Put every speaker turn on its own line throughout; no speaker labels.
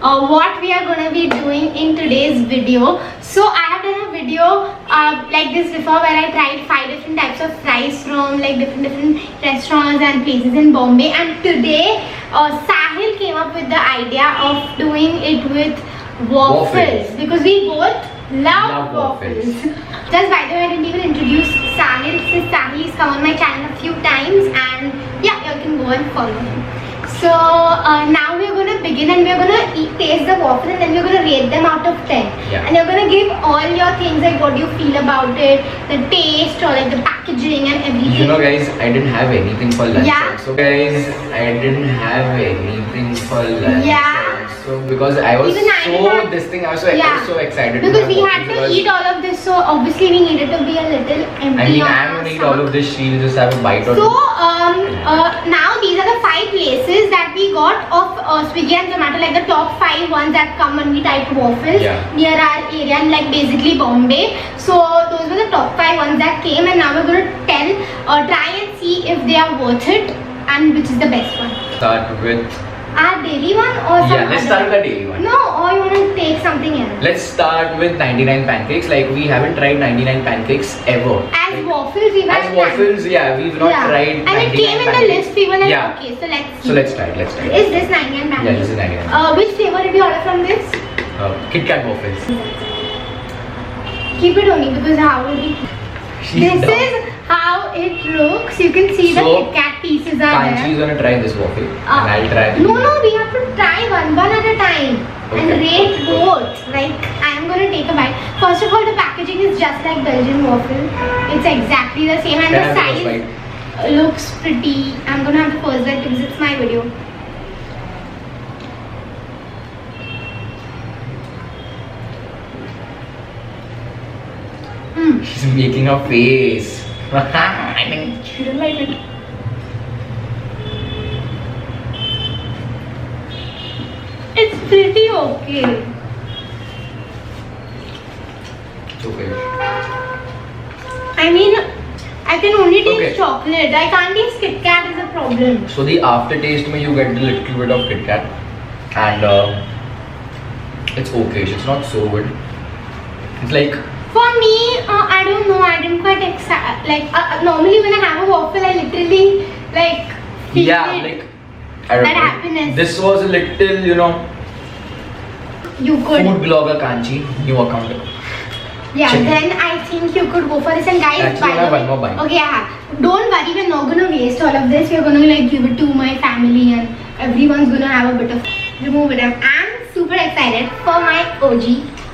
what we are going to be doing in today's video. So I have done a video like this before where I tried 5 different types of fries from like different restaurants and places in Bombay, and today Sahil came up with the idea of doing it with waffles because we both love waffles. Just by the way, I didn't even introduce Sahil. Since Sahil has come on my channel a few times, and yeah, you can go and follow him. So now we are going to begin, and we are going to taste the waffle, and then we are going to rate them out of 10.
Yeah.
And you are going to give all your things, like what you feel about it, the taste or like the packaging and everything.
You know guys, I didn't have anything for lunch.
Yeah.
So guys, I didn't have anything for lunch.
Yeah.
So because I was
Even I
was so excited.
Because we had
waffles
to eat all of this, so obviously we needed to be a little empty.
I mean,
on
I'm
our
gonna eat
stomach.
all of this. She'll just have a bite or
So
two.
now these are the 5 places that we got of Swiggy and Zomato, like the top 5 ones that come when we type waffles near our area, and like basically Bombay. So those were the top 5 ones that came, and now we're going to try and see if they are worth it and which is the best one.
Start with
Our daily one or some
let's
other?
start with the daily one.
No, or you want to take something else?
Let's start with 99 pancakes. Like we haven't tried 99 pancakes ever.
As waffles, we've had
As waffles, yeah, we've not tried.
And it came in the
pancakes.
list. We were like,
Yeah.
okay, so let's see.
So let's try it. Let's try it.
Is this 99 pancakes?
Yeah, this is 99.
Which flavor did you order from this?
Kit Kat waffles.
Keep it only because how will we? This is how it looks. You can see the
So,
Kit Kat pieces are
Kanchi is
there.
gonna try this waffle, and I'll try the
No, we have to try one at a time and
Okay.
rate both. Like I am gonna take a bite. First of all, the packaging is just like Belgian waffle. It's exactly the same, and
Can I
the
have the first
size looks pretty. I'm gonna have the first bite because it's my video.
She's making a face. I think she didn't like it.
It's pretty okay.
It's okay.
I mean, I can only taste
Okay.
chocolate. I can't taste Kit Kat is a problem.
So the aftertaste, you get a little bit of Kit Kat, and it's okay. It's not so good. It's like
For me, I don't know. I didn't quite exact. Like normally when I have a waffle, I literally like feel it.
like I don't
That
know.
happiness.
This was a little,
You could.
food blogger Kanchi, new account.
Yeah,
Chicken.
then I think you could go for this. And guys,
Actually,
by
I have
the
one more bite.
Okay, yeah. Don't worry, we're not gonna waste all of this. We're gonna like give it to my family, and everyone's gonna have a bit of remove it. I'm super excited for my OG.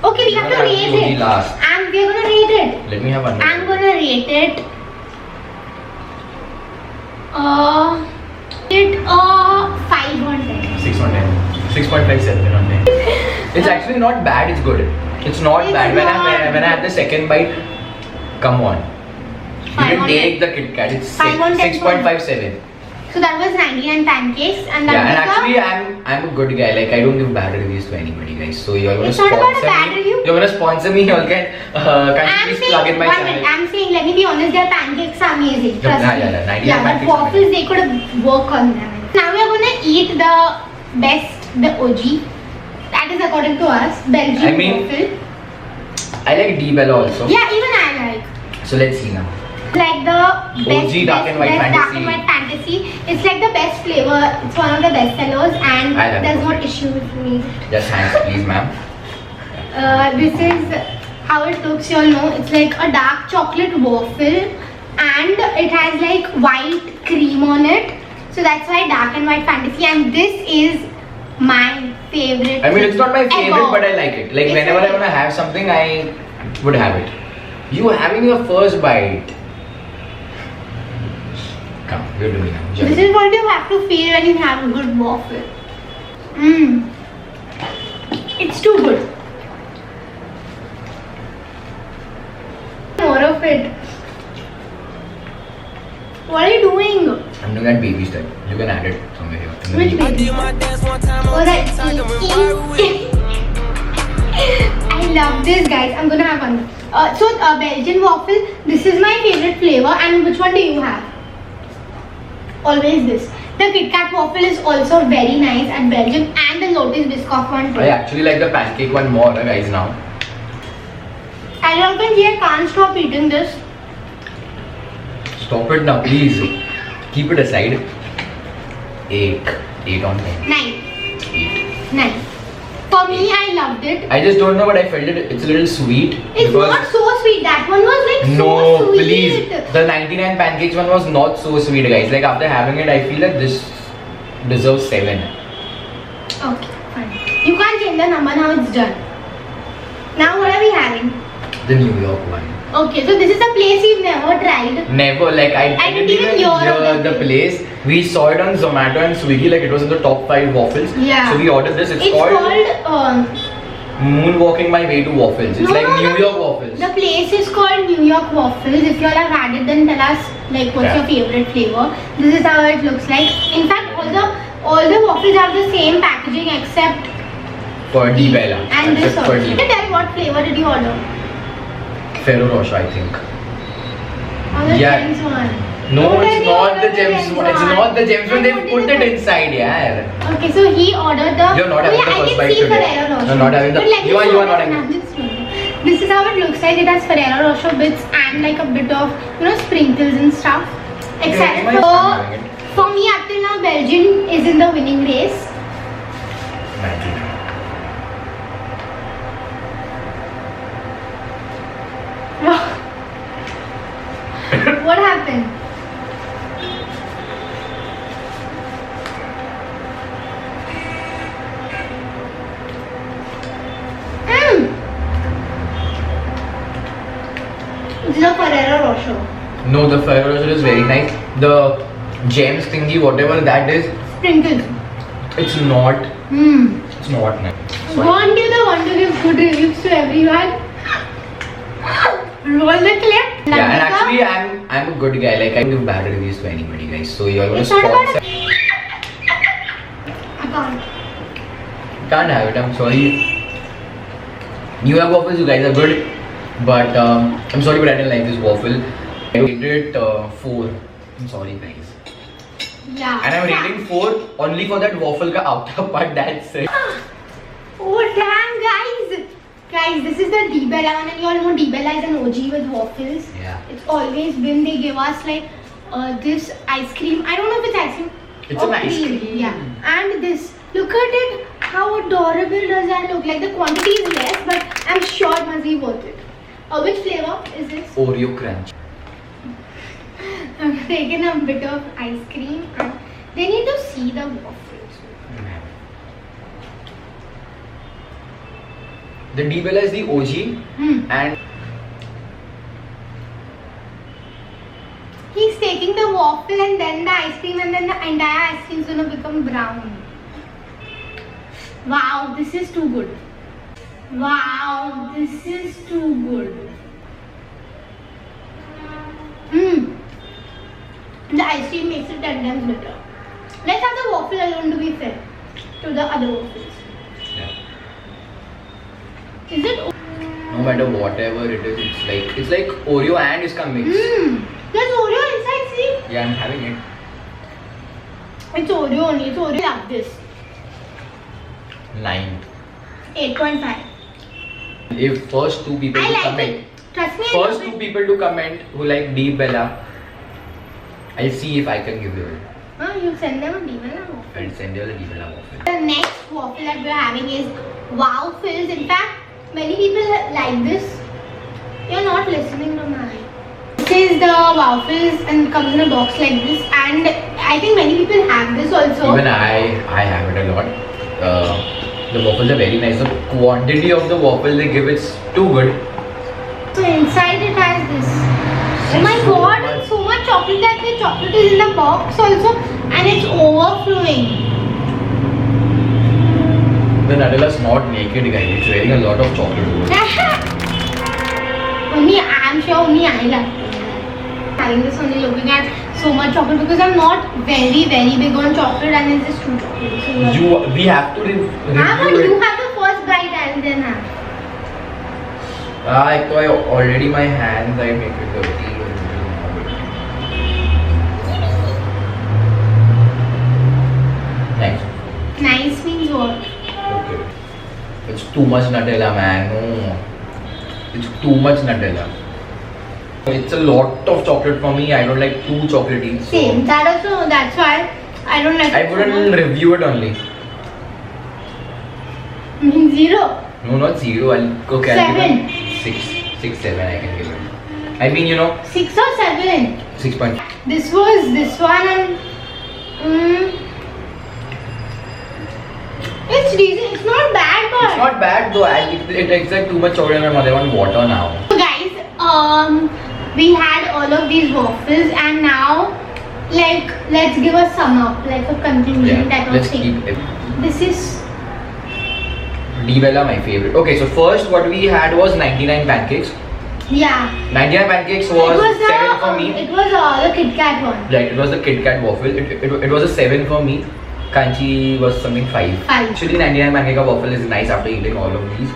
Okay, we have to rate
OG
it.
last.
And we're gonna rate it.
Let me have one more.
I'm gonna rate it. It 5 on 10.
6 on 10. 6.57 on 10. It's actually not bad. It's good. It's not
It's
bad.
not
When I had the second bite, come on. You
5
can
on
take the Kit Kat. It's
5 on 10.
6.57.
So that was 99 pancakes, and that
Yeah, and
was
actually I'm a good guy. Like I don't give bad reviews to anybody, guys. So you're gonna
It's not about a
sponsor
bad
me.
review.
You're gonna sponsor me. You can
I'm
please plug in my
saying,
channel.
I'm saying, let me be honest, their pancakes are amazing. Trust me.
99
Yeah, but
pancakes are
waffles, they could have worked on them. Now we are gonna eat the best, the OG. That is according to us, Belgian
I mean,
waffle.
I like D-Bella also.
Yeah, even I like.
So let's see now.
Like the best,
OG dark and white
best dark
fantasy.
and white fantasy. It's like the best flavor. It's one of the best sellers, and
I love
there's
it.
no issue with me.
Just thanks, please, ma'am.
This is how it looks. You all know it's like a dark chocolate waffle, and it has like white cream on it. So that's why dark and white fantasy. And this is my favorite.
I mean, it's not my favorite,
ever.
but I like it. Like
It's
whenever
my
I wanna have something, I would have it. You having your first bite. Come, you're doing now.
This is what you have to feel when you have a good waffle. Mmm. It's too good. More of it. What are you doing?
I'm doing that baby style. You can add it somewhere here. in the
Which
video.
baby? Alright. I love this, guys. I'm gonna have one. So Belgian waffle. This is my favorite flavor. And which one do you have? Always this. The The Kit Kat waffle is also very nice at Belgium, and the Lotus Biscoff one too.
I actually like the pancake one more, guys, now.
As you can see, I can't stop eating this.
Stop it now, please. Keep it aside. 8. 8 on 10.
9.
8.
9. For me, I loved it.
I just don't know, but I felt it's a little sweet.
It's not so sweet. That one was like
no,
so sweet.
Please. The 99 pancakes one was not so sweet, guys. Like after having it, I feel that this deserves 7.
Okay, fine. You can't change the number now. It's done. Now what are we having?
The New York one.
Okay, so this is a place you've never tried.
Never, like I didn't even hear the place. We saw it on Zomato and Swiggy, like it was in the top 5 waffles.
Yeah.
So we ordered this. It's called Moonwalking My Way to Waffles. It's like New York waffles.
The place is called New York Waffles. If you all have had it, then tell us like what's your favorite flavor. This is how it looks like. In fact, all the waffles have the same packaging except
for Di Bella.
And this
also.
Can you tell what flavor did you order?
Ferrero Rocher, I think.
Oh, the Gems one.
No, it's not the Gems one. It's not the Gems one. They put it inside, yeah.
Okay, so he ordered the.
You're not having the first bite today.
You're
not having the. You are not having.
This is how it looks like. It has Ferrero Rocher bits and like a bit of sprinkles and stuff. Excited for me up till now, Belgium is in the winning race.
Magic.
What happened? This is a Ferrero Rocher.
No, the Ferrero Rocher is very nice. The Gems thingy, whatever that is.
Sprinkles.
It's not. It's not nice.
Go on, give the one to give good reviews to everyone. Roll the clip.
Yeah, and actually I'm a good guy. Like I don't give bad reviews to anybody, guys. So you're gonna
It's not about
sponsor.
I can't.
Can't have it. I'm sorry. New York waffles, you guys are good, but I'm sorry, but I didn't like this waffle. I rated it 4. I'm sorry, guys.
Yeah.
And I'm rating 4 only for that waffle ka outer part. That's it.
Oh damn, guys! Guys, this is the Di Bella one, and you all know Di Bella is an OG with waffles.
Yeah.
It's always been, they give us like this ice cream. I don't know if it's ice cream.
It's an ice cream.
Yeah. And this, look at it. How adorable does that look? Like the quantity is less, but I'm sure it must be worth it. Which flavor is this?
Oreo crunch.
I'm taking a bit of ice cream, and they need to see the waffles.
The Di Bella is the OG, and
he's taking the waffle and then the ice cream, and then the entire ice cream is gonna become brown. Wow, this is too good. Wow, this is too good. The ice cream makes it 10 times better. Let's have the waffle alone to be fair to the other waffles.
yeah.
Is it?
No matter whatever it is, it's like Oreo and iska mix.
There's Oreo inside, see?
Yeah, I'm having it.
It's Oreo only. It's Oreo. I love this.
9.
8.5.
If first 2 people
I
to
like
comment,
it. Trust me.
first 2 people to comment who like Di Bella, I'll see if I can give you it.
You send them a Di Bella waffle.
I'll send you the Di Bella waffle.
The next waffle that we're having is Wafles. In fact, many people like this. You're not listening to me. This is the waffles and comes in a box like this, and I think many people have this also.
Even I have it a lot. The waffles are very nice. The quantity of the waffle they give is too good.
So inside it has this. Oh my god, it's so much chocolate that the chocolate is in the box also, and it's overflowing.
The Nutella's not naked, guys. It's wearing a lot of chocolate.
I'm sure only I like it. Having this only looking at so much chocolate because I'm not very big on chocolate, and it's just too chocolate. So
We have to review
but
it.
you have the first bite and then have.
Already my hands, I make it dirty. It's too much Nutella, man. No. It's too much Nutella. It's a lot of chocolate for me. I don't like too chocolatey. So
Same. That's why I don't like.
I wouldn't review it only.
0.
No, not 0. I'll
7.
give it 6, 7. I can give it. I mean,
6 or 7.
6.
This was this one and it's decent. It's not bad, but
It's not bad though. It's like too much chocolate. My mother wants water now.
So guys, we had all of these waffles and now let's give a sum up, like a conclusion type of
let's
thing.
keep it.
This is
D Bella, my favorite. Okay, so first what we had was 99 pancakes. 99 pancakes was 7 for me.
It was the Kit Kat one.
Right, it was the Kit Kat waffle. It was a 7 for me. Kanchi was something 5.
5.
Actually, 99 pancake waffle is nice after eating all of these.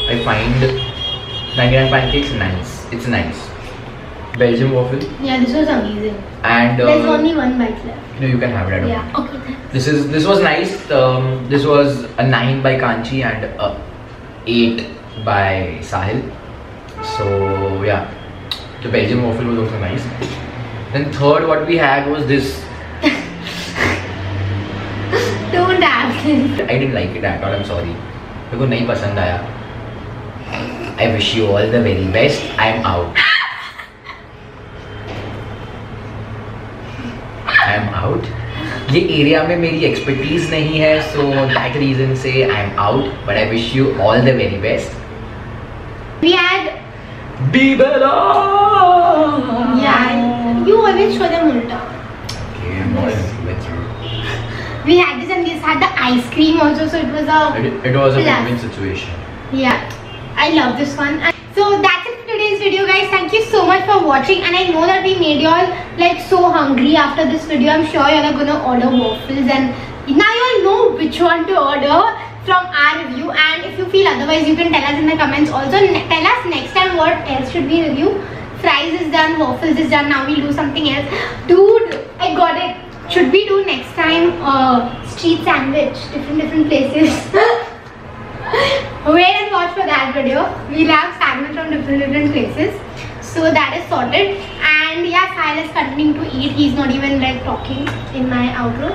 I find 99 pancakes nice. It's nice. Belgium waffle.
Yeah, this was amazing.
And
there's only one bite left.
No, you can have it. I don't
Yeah.
know.
Okay. Thanks.
This was nice. This was a 9 by Kanchi and a 8 by Sahil. So yeah, the Belgian waffle was also nice. Then third, what we had was this.
Don't ask this.
I didn't like it at all. I'm sorry. मेरे को नहीं पसंद आया. I wish you all the very best. I'm out. I'm out. ये area में मेरी expertise नहीं है, so that reason से I'm out. But I wish you all the very best.
We had.
Be better.
Yeah. You always show them ulta.
Okay, I'm not with you.
We had this and this had the ice cream also, so it was a.
It was a
plus.
win-win situation.
Yeah, I love this one. So that's it for today's video, guys. Thank you so much for watching, and I know that we made you all like so hungry after this video. I'm sure you're all gonna order waffles, and now you all know which one to order from our review. And if you feel otherwise, you can tell us in the comments. Also, tell us next time what else should we review. Fries is done, waffles is done. Now we'll do something else. Dude, I got it. Should we do next time street sandwich, different places? Wait and watch for that video. We'll have sandwich from different places. So that is sorted. And yeah, Sahil is continuing to eat. He's not even like talking in my outro.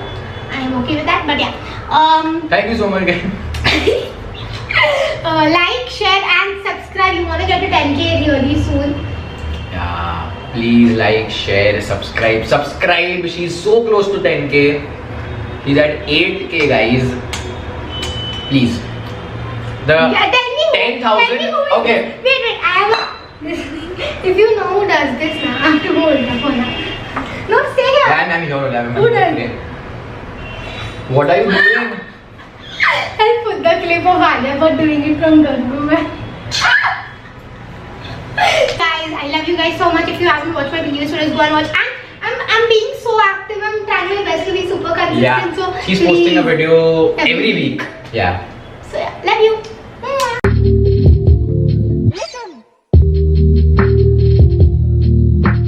I am okay with that. But yeah.
Thank you so much, guys.
Like, share and subscribe. You want to get to 10K really soon.
Yeah, please like, share, subscribe. Subscribe. She's so close to 10K. She's at 8K, guys. Please.
Yeah, tell me
10,000. Okay.
Wait. I have a. If you know who does this now, I have to hold the phone up. No, stay here.
I'm here.
Who does it?
What are you doing?
I'll put the clip of Aja for doing it from Durgu. Guys, I love you guys so much. If you haven't watched my previous videos, go and watch. And I'm being so active. I'm trying my best to be super consistent.
Yeah.
So
She's
please,
posting a video every week. Yeah.